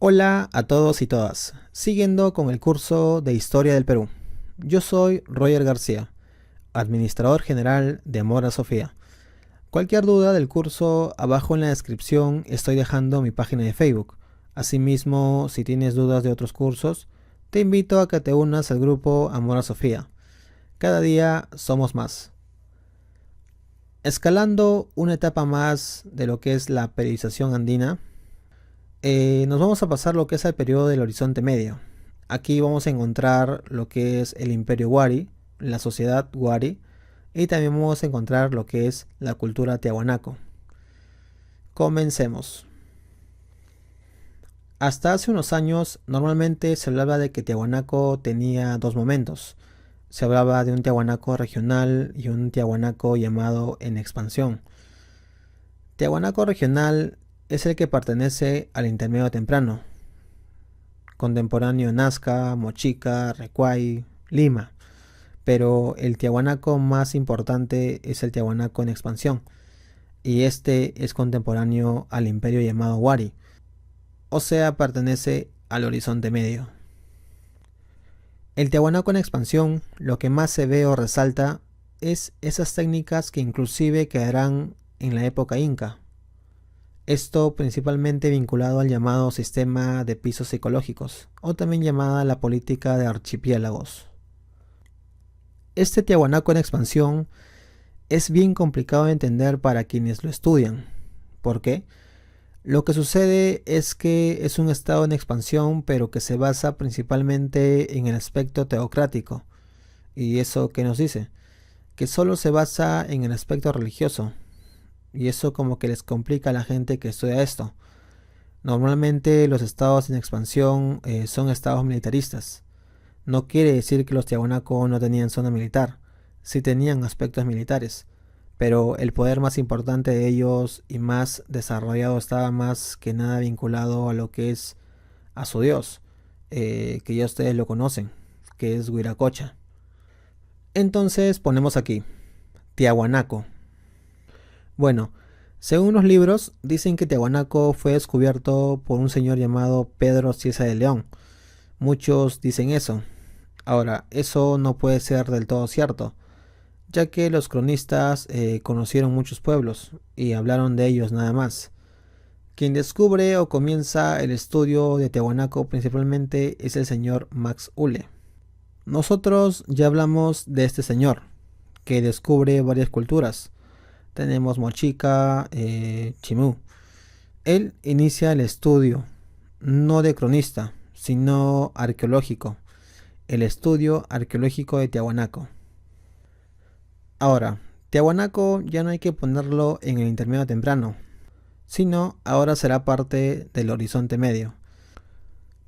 Hola a todos y todas, siguiendo con el curso de Historia del Perú. Yo soy Roger García, administrador general de Mora Sofía. Cualquier duda del curso, abajo en la descripción estoy dejando mi página de Facebook. Asimismo, si tienes dudas de otros cursos, te invito a que te unas al grupo Amora Sofía. Cada día somos más. Escalando una etapa más de lo que es la periodización andina, nos vamos a pasar lo que es el periodo del Horizonte Medio. Aquí vamos a encontrar lo que es el Imperio Wari, la sociedad Wari, y también vamos a encontrar lo que es la cultura tiahuanaco. Comencemos. Hasta hace unos años, normalmente se hablaba de que Tiahuanaco tenía dos momentos. Se hablaba de un Tiahuanaco regional y un Tiahuanaco llamado en expansión. Tiahuanaco regional es el que pertenece al intermedio temprano, contemporáneo Nazca, Mochica, Recuay, Lima. Pero el Tiahuanaco más importante es el Tiahuanaco en expansión, y este es contemporáneo al imperio llamado Wari, o sea, pertenece al Horizonte Medio. El Tiahuanaco en expansión, lo que más se ve o resalta es esas técnicas que inclusive quedarán en la época inca. Esto principalmente vinculado al llamado sistema de pisos psicológicos, o también llamada la política de archipiélagos. Este Tiahuanaco en expansión es bien complicado de entender para quienes lo estudian. ¿Por qué? Lo que sucede es que es un estado en expansión, pero que se basa principalmente en el aspecto teocrático. ¿Y eso qué nos dice? Que solo se basa en el aspecto religioso. Y eso como que les complica a la gente que estudia esto. Normalmente los estados en expansión son estados militaristas. No quiere decir que los tiahuanaco no tenían zona militar. Sí tenían aspectos militares, pero el poder más importante de ellos y más desarrollado estaba más que nada vinculado a lo que es a su dios, que ya ustedes lo conocen, que es Huiracocha. Entonces ponemos aquí, Tiahuanaco. Bueno, según los libros, dicen que Tiahuanaco fue descubierto por un señor llamado Pedro Cieza de León. Muchos dicen eso. Ahora, eso no puede ser del todo cierto, ya que los cronistas conocieron muchos pueblos y hablaron de ellos nada más. Quien descubre o comienza el estudio de Tiahuanaco principalmente es el señor Max Uhle. Nosotros ya hablamos de este señor, que descubre varias culturas. Tenemos Mochica, Chimú. Él inicia el estudio, no de cronista, sino arqueológico, el estudio arqueológico de Tiahuanaco. Ahora, Tiahuanaco ya no hay que ponerlo en el intermedio temprano, sino ahora será parte del Horizonte Medio.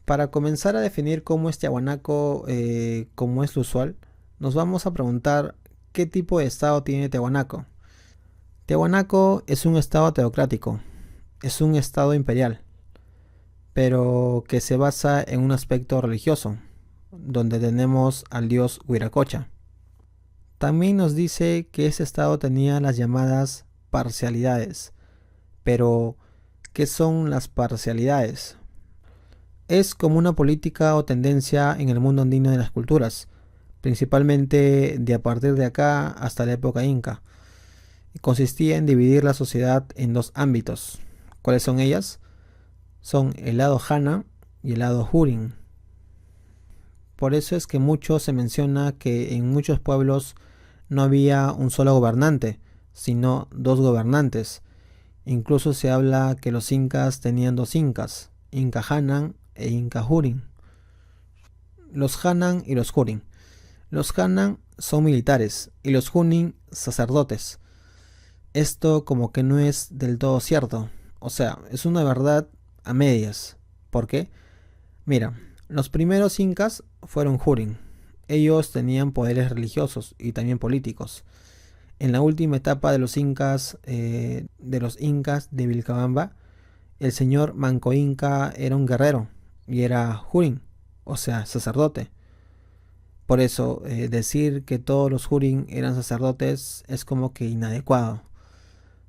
Para comenzar a definir cómo es Tiahuanaco, como es lo usual, nos vamos a preguntar qué tipo de estado tiene Tiahuanaco. Tiahuanaco es un estado teocrático, es un estado imperial, pero que se basa en un aspecto religioso, donde tenemos al dios Huiracocha. También nos dice que ese estado tenía las llamadas parcialidades. Pero, ¿qué son las parcialidades? Es como una política o tendencia en el mundo andino de las culturas, principalmente de a partir de acá hasta la época inca. Consistía en dividir la sociedad en dos ámbitos. ¿Cuáles son ellas? Son el lado Hana y el lado Hurin. Por eso es que mucho se menciona que en muchos pueblos no había un solo gobernante, sino dos gobernantes. Incluso se habla que los incas tenían dos incas, Inca Hanan e Inca Hurin. Los Hanan y los Hurin. Los Hanan son militares y los Hurin sacerdotes. Esto como que no es del todo cierto, o sea, es una verdad a medias. ¿Por qué? Mira, los primeros incas fueron Hurin. Ellos tenían poderes religiosos y también políticos. En la última etapa de los incas de Vilcabamba, el señor Manco Inca era un guerrero y era Hurin, o sea, sacerdote. Por eso, decir que todos los Hurin eran sacerdotes es como que inadecuado.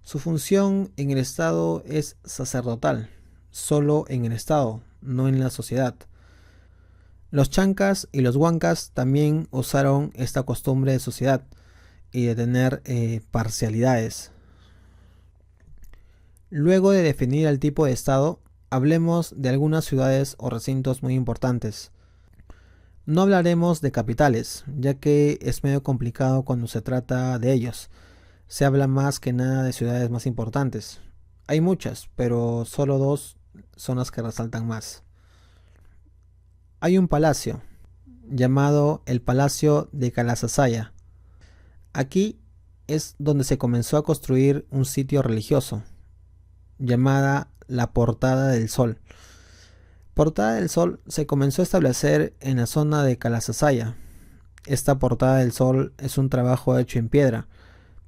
Su función en el Estado es sacerdotal, solo en el Estado, no en la sociedad. Los chancas y los huancas también usaron esta costumbre de sociedad y de tener parcialidades. Luego de definir el tipo de estado, hablemos de algunas ciudades o recintos muy importantes. No hablaremos de capitales, ya que es medio complicado cuando se trata de ellos. Se habla más que nada de ciudades más importantes. Hay muchas, pero solo dos son las que resaltan más. Hay un palacio llamado el Palacio de Calasasaya. Aquí es donde se comenzó a construir un sitio religioso, llamada la Portada del Sol. Portada del Sol se comenzó a establecer en la zona de Calasasaya. Esta Portada del Sol es un trabajo hecho en piedra,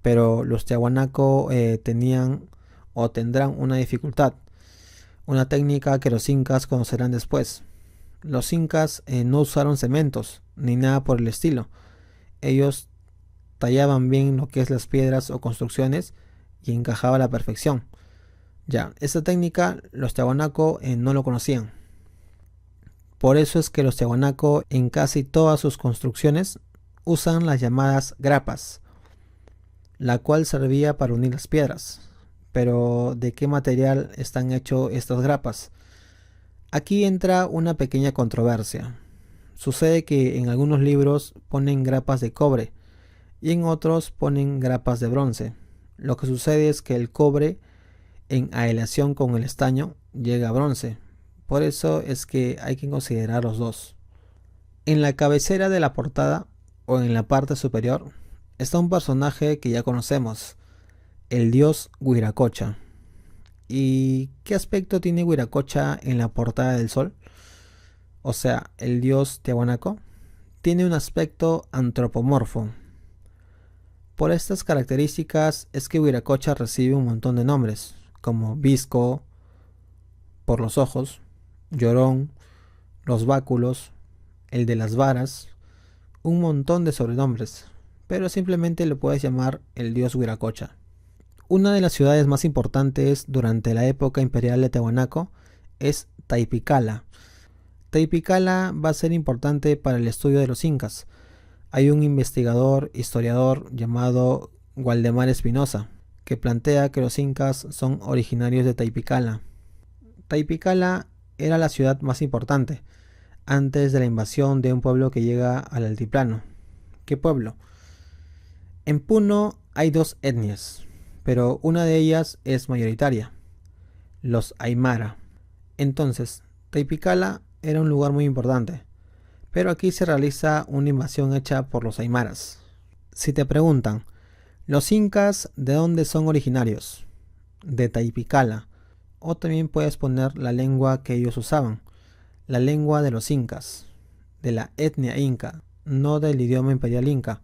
pero los tiahuanaco tenían o tendrán una dificultad, una técnica que los incas conocerán después. Los incas no usaron cementos ni nada por el estilo. Ellos tallaban bien lo que es las piedras o construcciones y encajaba a la perfección. Ya, esta técnica los tiahuanaco no lo conocían. Por eso es que los tiahuanaco en casi todas sus construcciones usan las llamadas grapas, la cual servía para unir las piedras. Pero ¿de qué material están hechas estas grapas? Aquí entra una pequeña controversia. Sucede que en algunos libros ponen grapas de cobre y en otros ponen grapas de bronce. Lo que sucede es que el cobre en aleación con el estaño llega a bronce. Por eso es que hay que considerar los dos. En la cabecera de la portada o en la parte superior está un personaje que ya conocemos, el dios Huiracocha. ¿Y qué aspecto tiene Huiracocha en la Portada del Sol? O sea, el dios tiahuanaco tiene un aspecto antropomorfo. Por estas características es que Huiracocha recibe un montón de nombres, como Visco, por los ojos, Llorón, los báculos, el de las varas, un montón de sobrenombres, pero simplemente lo puedes llamar el dios Huiracocha. Una de las ciudades más importantes durante la época imperial de Tiahuanaco es Taipicala. Taipicala va a ser importante para el estudio de los incas. Hay un investigador, historiador llamado Waldemar Espinosa, que plantea que los incas son originarios de Taipicala. Taipicala era la ciudad más importante antes de la invasión de un pueblo que llega al altiplano. ¿Qué pueblo? En Puno hay dos etnias, pero una de ellas es mayoritaria, los Aymara. Entonces, Taipicala era un lugar muy importante, pero aquí se realiza una invasión hecha por los Aymaras. Si te preguntan, ¿los incas de dónde son originarios? De Taipicala. O también puedes poner la lengua que ellos usaban, la lengua de los incas, de la etnia inca, no del idioma imperial inca,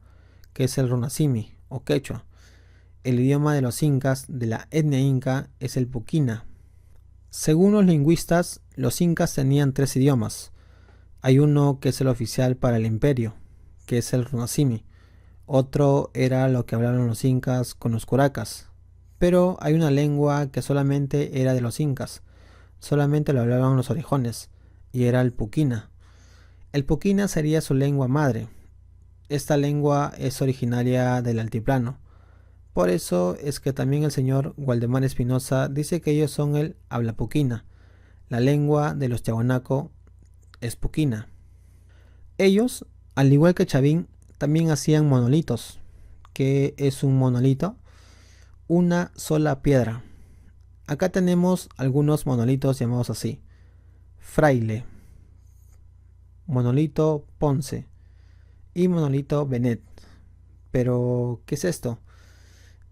que es el runasimi o quechua. El idioma de los incas de la etnia inca es el puquina. Según los lingüistas, los incas tenían tres idiomas. Hay uno que es el oficial para el imperio, que es el runasimi. Otro era lo que hablaban los incas con los curacas. Pero hay una lengua que solamente era de los incas. Solamente lo hablaban los orejones, y era el puquina. El puquina sería su lengua madre. Esta lengua es originaria del altiplano. Por eso es que también el señor Waldemar Espinosa dice que ellos son el habla puquina. La lengua de los tiahuanaco es puquina. Ellos, al igual que Chavín, también hacían monolitos. ¿Qué es un monolito? Una sola piedra. Acá tenemos algunos monolitos llamados así: Fraile, monolito Ponce y monolito Benet. Pero, ¿qué es esto?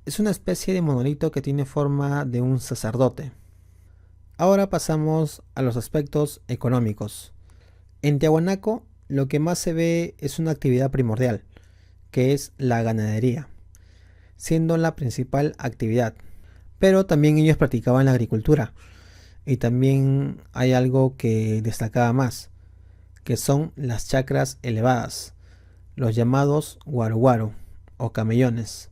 Es una especie de monolito que tiene forma de un sacerdote. Ahora pasamos a los aspectos económicos. En Tiahuanaco lo que más se ve es una actividad primordial, que es la ganadería, siendo la principal actividad. Pero también ellos practicaban la agricultura. Y también hay algo que destacaba más, que son las chacras elevadas, los llamados guaruguaru o camellones.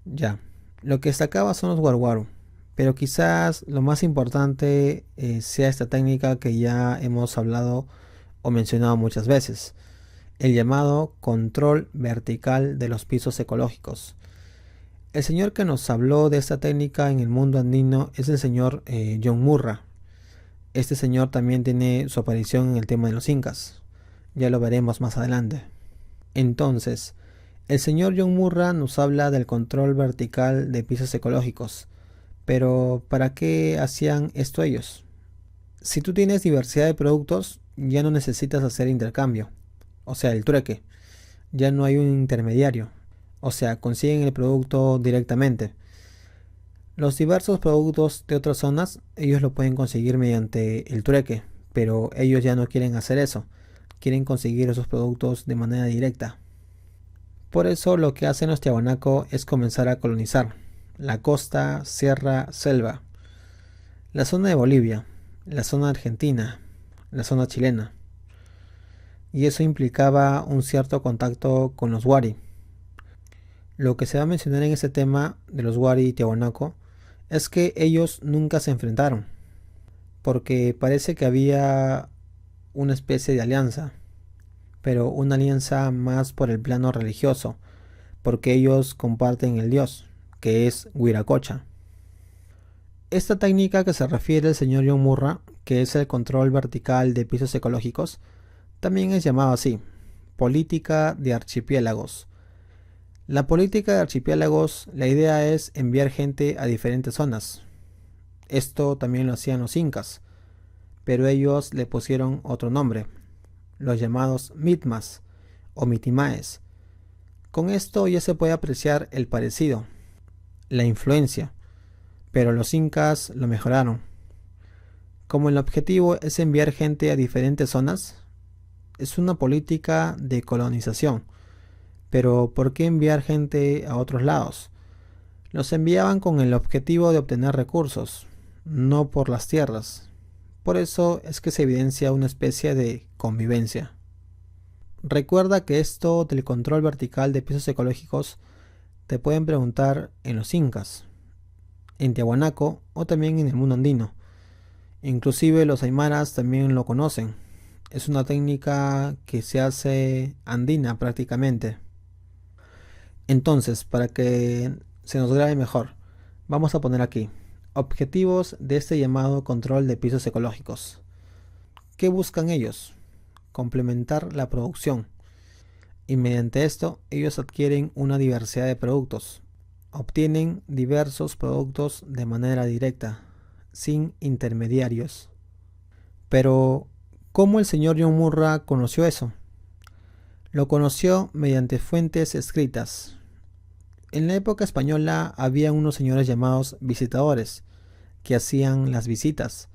Ya, lo que destacaba son los guaruguaru, Pero quizás lo más importante sea esta técnica que ya hemos hablado o mencionado muchas veces, el llamado control vertical de los pisos ecológicos. El señor que nos habló de esta técnica en el mundo andino es el señor John Murra. Este señor también tiene su aparición en el tema de los incas. Ya lo veremos más adelante. Entonces, el señor John Murra nos habla del control vertical de pisos ecológicos. Pero, ¿para qué hacían esto ellos? Si tú tienes diversidad de productos, ya no necesitas hacer intercambio, o sea, el trueque. Ya no hay un intermediario, o sea, consiguen el producto directamente. Los diversos productos de otras zonas, ellos lo pueden conseguir mediante el trueque, pero ellos ya no quieren hacer eso. Quieren conseguir esos productos de manera directa. Por eso lo que hacen los tiahuanaco es comenzar a colonizar la costa, sierra, selva, la zona de Bolivia, la zona argentina, la zona chilena. Y eso implicaba un cierto contacto con los wari. Lo que se va a mencionar en ese tema de los wari y tiahuanaco es que ellos nunca se enfrentaron, porque parece que había una especie de alianza, pero una alianza más por el plano religioso, porque ellos comparten el dios, que es Huiracocha. Esta técnica que se refiere el señor John Murra, que es el control vertical de pisos ecológicos, también es llamado así, política de archipiélagos. La política de archipiélagos, la idea es enviar gente a diferentes zonas. Esto también lo hacían los incas, pero ellos le pusieron otro nombre, los llamados mitmas o mitimaes. Con esto ya se puede apreciar el parecido, la influencia, pero los incas lo mejoraron. Como el objetivo es enviar gente a diferentes zonas, es una política de colonización. Pero ¿por qué enviar gente a otros lados? Los enviaban con el objetivo de obtener recursos, no por las tierras. Por eso es que se evidencia una especie de convivencia. Recuerda que esto del control vertical de pisos ecológicos te pueden preguntar en los incas, en Tiahuanaco o también en el mundo andino. Inclusive los aymaras también lo conocen. Es una técnica que se hace andina prácticamente. Entonces, para que se nos grabe mejor, vamos a poner aquí objetivos de este llamado control de pisos ecológicos. ¿Qué buscan ellos? Complementar la producción. Y mediante esto, ellos adquieren una diversidad de productos. Obtienen diversos productos de manera directa, sin intermediarios. Pero, ¿cómo el señor John Murra conoció eso? Lo conoció mediante fuentes escritas. En la época española había unos señores llamados visitadores, que hacían las visitas.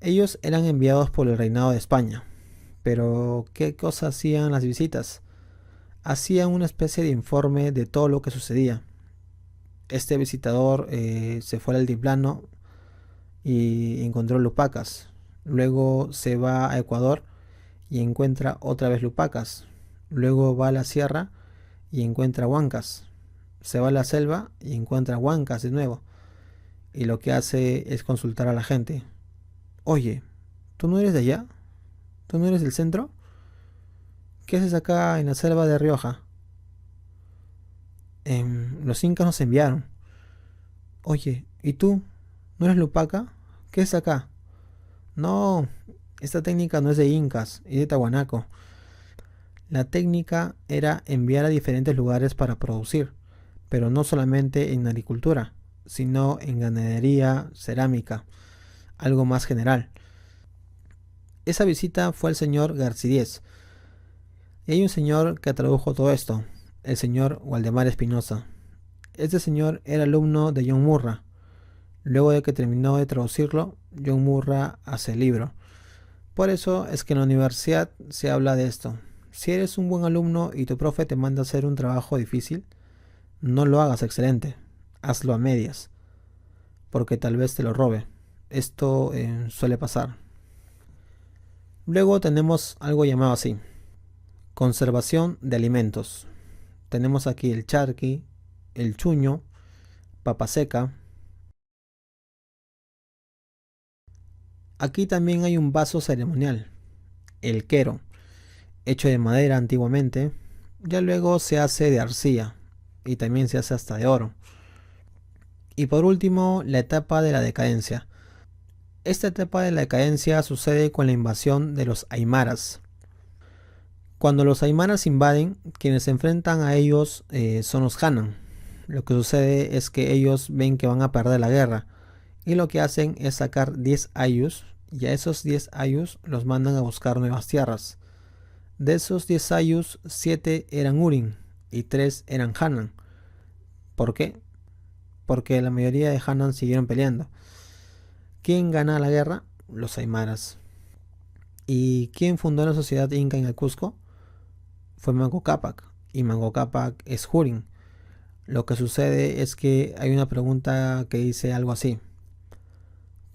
Ellos eran enviados por el reinado de España. Pero, ¿qué cosa hacían las visitas? Hacían una especie de informe de todo lo que sucedía. Este visitador se fue al altiplano y encontró lupacas. Luego se va a Ecuador y encuentra otra vez lupacas. Luego va a la sierra y encuentra huancas. Se va a la selva y encuentra huancas de nuevo. Y lo que hace es consultar a la gente. Oye, ¿tú no eres de allá? ¿Tú no eres del centro? ¿Qué haces acá en la selva de Rioja? Los incas nos enviaron. Oye, ¿y tú? ¿No eres lupaca? ¿Qué es acá? No, esta técnica no es de incas, es de Tahuanaco. La técnica era enviar a diferentes lugares para producir, pero no solamente en agricultura, sino en ganadería, cerámica, algo más general. Esa visita fue el señor Garcidiez, y hay un señor que tradujo todo esto, el señor Waldemar Espinosa. Este señor era alumno de John Murra. Luego de que terminó de traducirlo, John Murra hace el libro. Por eso es que en la universidad se habla de esto. Si eres un buen alumno y tu profe te manda a hacer un trabajo difícil, no lo hagas excelente, hazlo a medias, porque tal vez te lo robe. Esto suele pasar. Luego tenemos algo llamado así, conservación de alimentos. Tenemos aquí el charqui, el chuño, papa seca, Aquí también hay un vaso ceremonial, el quero, hecho de madera antiguamente, ya luego se hace de arcilla y también se hace hasta de oro. Y por último, la etapa de la decadencia. Esta etapa de la decadencia sucede con la invasión de los aymaras. Cuando los aymaras invaden, quienes se enfrentan a ellos son los Hanan. Lo que sucede es que ellos ven que van a perder la guerra y lo que hacen es sacar 10 ayus y a esos 10 ayus los mandan a buscar nuevas tierras. De esos 10 ayus, 7 eran Urin y 3 eran Hanan. ¿Por qué? Porque la mayoría de Hanan siguieron peleando. ¿Quién gana la guerra? Los aymaras. ¿Y quién fundó la sociedad inca en el Cusco? Fue Manco Cápac, y Manco Cápac es Hurin. Lo que sucede es que hay una pregunta que dice algo así: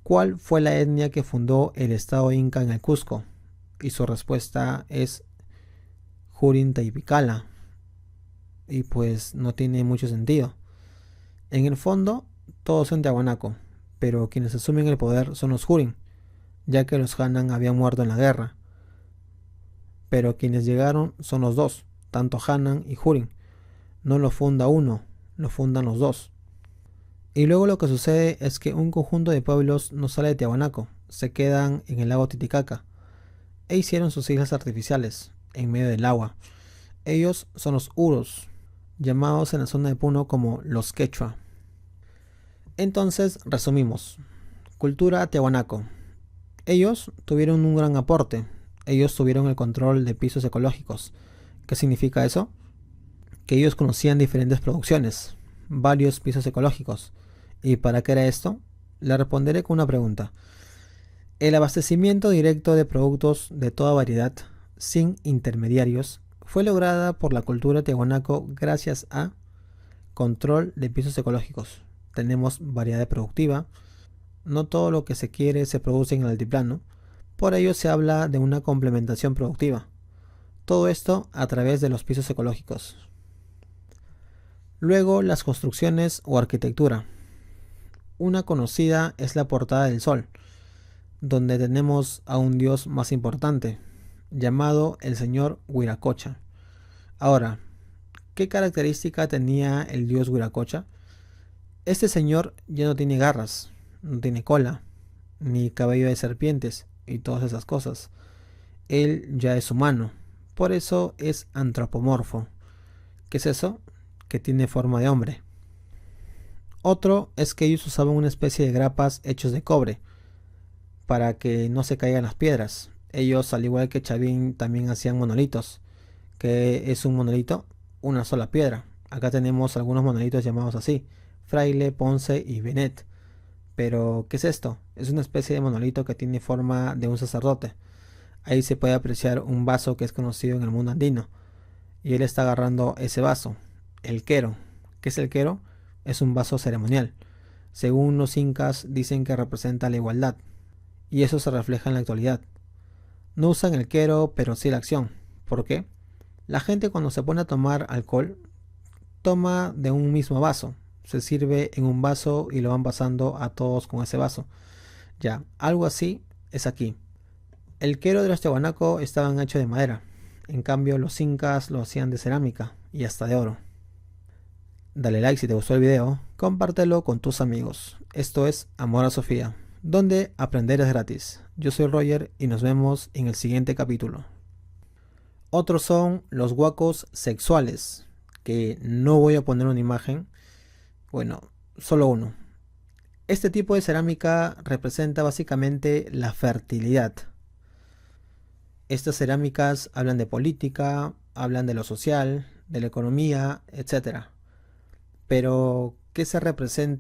¿cuál fue la etnia que fundó el estado inca en el Cusco? Y su respuesta es Hurin Taipicala. Y pues no tiene mucho sentido. En el fondo, todos son Tiahuanaco, pero quienes asumen el poder son los Hurin, ya que los Hanan habían muerto en la guerra. Pero quienes llegaron son los dos, tanto Hanan y Hurin. No lo funda uno, lo fundan los dos. Y luego lo que sucede es que un conjunto de pueblos no sale de Tiahuanaco, se quedan en el lago Titicaca e hicieron sus islas artificiales en medio del agua. Ellos son los Uros, llamados en la zona de Puno como los Quechua. Entonces, resumimos. Cultura Tiahuanaco. Ellos tuvieron un gran aporte. Ellos tuvieron el control de pisos ecológicos. ¿Qué significa eso? Que ellos conocían diferentes producciones, varios pisos ecológicos. ¿Y para qué era esto? Le responderé con una pregunta. El abastecimiento directo de productos de toda variedad, sin intermediarios, fue lograda por la cultura tiahuanaco gracias a control de pisos ecológicos. Tenemos variedad productiva, no todo lo que se quiere se produce en el altiplano, por ello se habla de una complementación productiva. Todo esto a través de los pisos ecológicos. Luego, las construcciones o arquitectura. Una conocida es la Portada del Sol, donde tenemos a un dios más importante, llamado el señor Huiracocha. Ahora, ¿qué característica tenía el dios Huiracocha? Este señor ya no tiene garras, no tiene cola, ni cabello de serpientes y todas esas cosas. Él ya es humano, por eso es antropomorfo. ¿Qué es eso? Que tiene forma de hombre. Otro es que ellos usaban una especie de grapas hechos de cobre para que no se caigan las piedras. Ellos, al igual que Chavín, también hacían monolitos. ¿Qué es un monolito? Una sola piedra. Acá tenemos algunos monolitos llamados así: Fraile, Ponce y Benet. Pero, ¿qué es esto? Es una especie de monolito que tiene forma de un sacerdote. Ahí se puede apreciar un vaso que es conocido en el mundo andino. Y él está agarrando ese vaso, el quero. ¿Qué es el quero? Es un vaso ceremonial. Según los incas, dicen que representa la igualdad. Y eso se refleja en la actualidad. No usan el quero, pero sí la acción. ¿Por qué? La gente cuando se pone a tomar alcohol, toma de un mismo vaso. Se sirve en un vaso y lo van pasando a todos con ese vaso. Ya, algo así es aquí. El quero de los tiahuanaco estaban hecho de madera. En cambio, los incas lo hacían de cerámica y hasta de oro. Dale like si te gustó el video, compártelo con tus amigos. Esto es Amor a Sofía, donde aprender es gratis. Yo soy Roger y nos vemos en el siguiente capítulo. Otros son los huacos sexuales, que no voy a poner una imagen. Bueno, solo uno. Este tipo de cerámica representa básicamente la fertilidad. Estas cerámicas hablan de política, hablan de lo social, de la economía, etc. Pero, ¿qué se representa